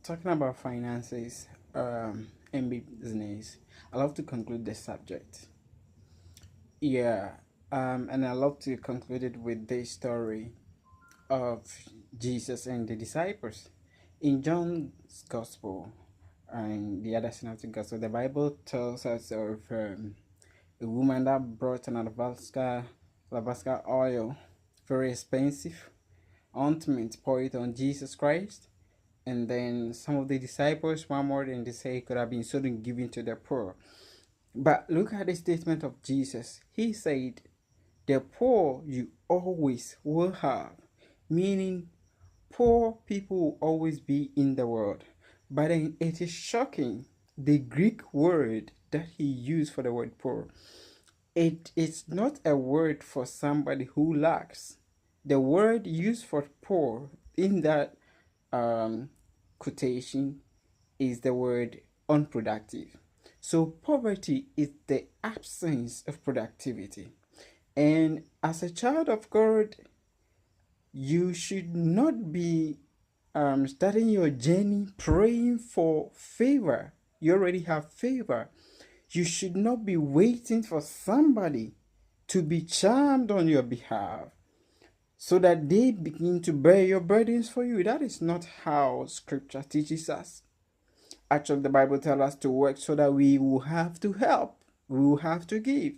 talking about finances and business, I love to conclude the subject. Yeah, and I love to conclude it with this story of Jesus and the disciples. In John's Gospel and the other synoptic gospel, the Bible tells us of a woman that brought an alabaster oil, very expensive, ointment, pour it on Jesus Christ. And then some of the disciples one more than they say it could have been sold and given to the poor. But look at the statement of Jesus. He said, the poor you always will have, meaning poor people will always be in the world. But then it is shocking the Greek word that he used for the word poor. It is not a word for somebody who lacks. The word used for poor in that quotation is the word unproductive. So poverty is the absence of productivity. And as a child of God, you should not be starting your journey praying for favor. You already have favor. You should not be waiting for somebody to be charmed on your behalf so that they begin to bear your burdens for you. That is not how scripture teaches us. Actually, the Bible tells us to work so that we will have to help, we will have to give.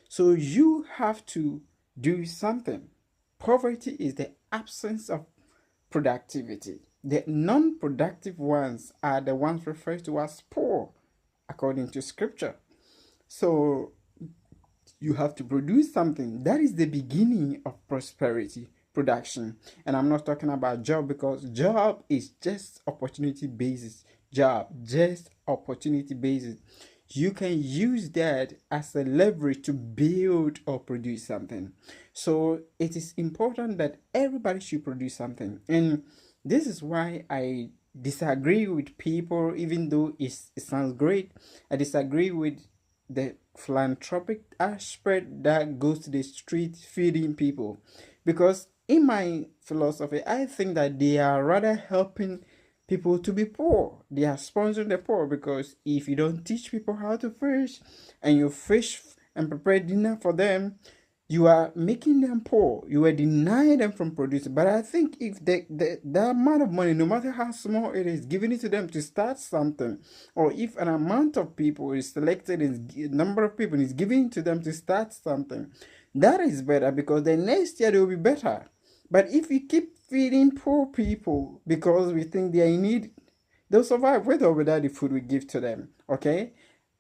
So you have to do something. Poverty is the absence of productivity. The non-productive ones are the ones referred to as poor, according to scripture. So you have to produce something. That is the beginning of prosperity, production. And I'm not talking about job, because job is just opportunity basis. Just opportunity basis. You can use that as a leverage to build or produce something. So it is important that everybody should produce something. And this is why I disagree with people, even though it sounds great. I disagree with the philanthropic aspect that goes to the street feeding people, because in my philosophy I think that they are rather helping people to be poor. They are sponsoring the poor, because if you don't teach people how to fish and you fish and prepare dinner for them, you are making them poor. You are denying them from producing. But I think if the amount of money, no matter how small it is, given it to them to start something, or if an amount of people is selected, is number of people is given to them to start something, that is better, because the next year they will be better. But if we keep feeding poor people because we think they are in need, they'll survive with or without the food we give to them. Okay?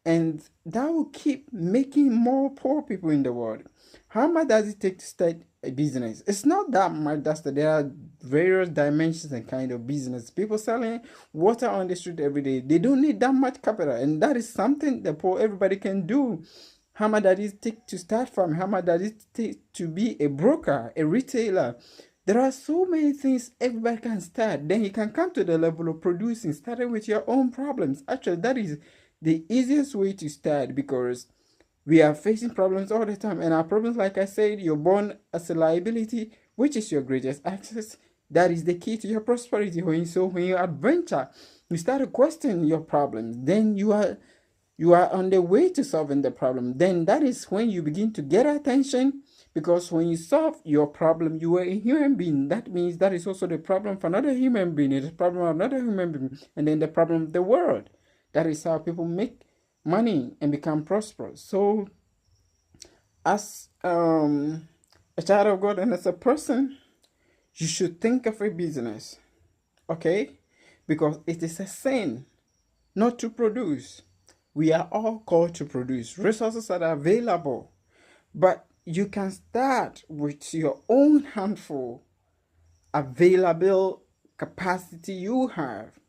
And that will keep making more poor people in the world. How much does it take to start a business? It's not that much. There are various dimensions and kind of business. People selling water on the street every day, they don't need that much capital, and that is something the poor everybody can do. How much does it take to start from? How much does it take to be a broker, a retailer? There are so many things everybody can start. Then you can come to the level of producing, starting with your own problems. Actually, that is the easiest way to start, because we are facing problems all the time. And our problems, like I said, you're born as a liability, which is your greatest access. That is the key to your prosperity. When you adventure, you start to question your problems. Then you are on the way to solving the problem. Then that is when you begin to get attention, because when you solve your problem, you are a human being. That means that is also the problem for another human being. It is the problem of another human being, and then the problem of the world. That is how people make money and become prosperous. So as a child of God and as a person, you should think of a business, okay? Because it is a sin not to produce. We are all called to produce. Resources are available, but you can start with your own handful available capacity you have,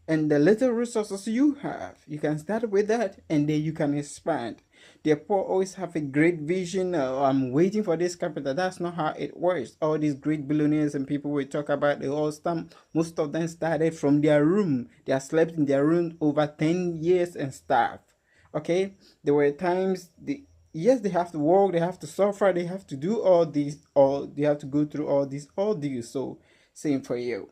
and the little resources you have. You can start with that, and then you can expand. The poor always have a great vision. I'm waiting for this capital. That's not how it works. All these great billionaires and people we talk about, most of them started from their room. They have slept in their room over 10 years and starved. Okay, there were times yes, they have to work, they have to suffer, they have to do all these, or they have to go through all these ordeals. So same for you.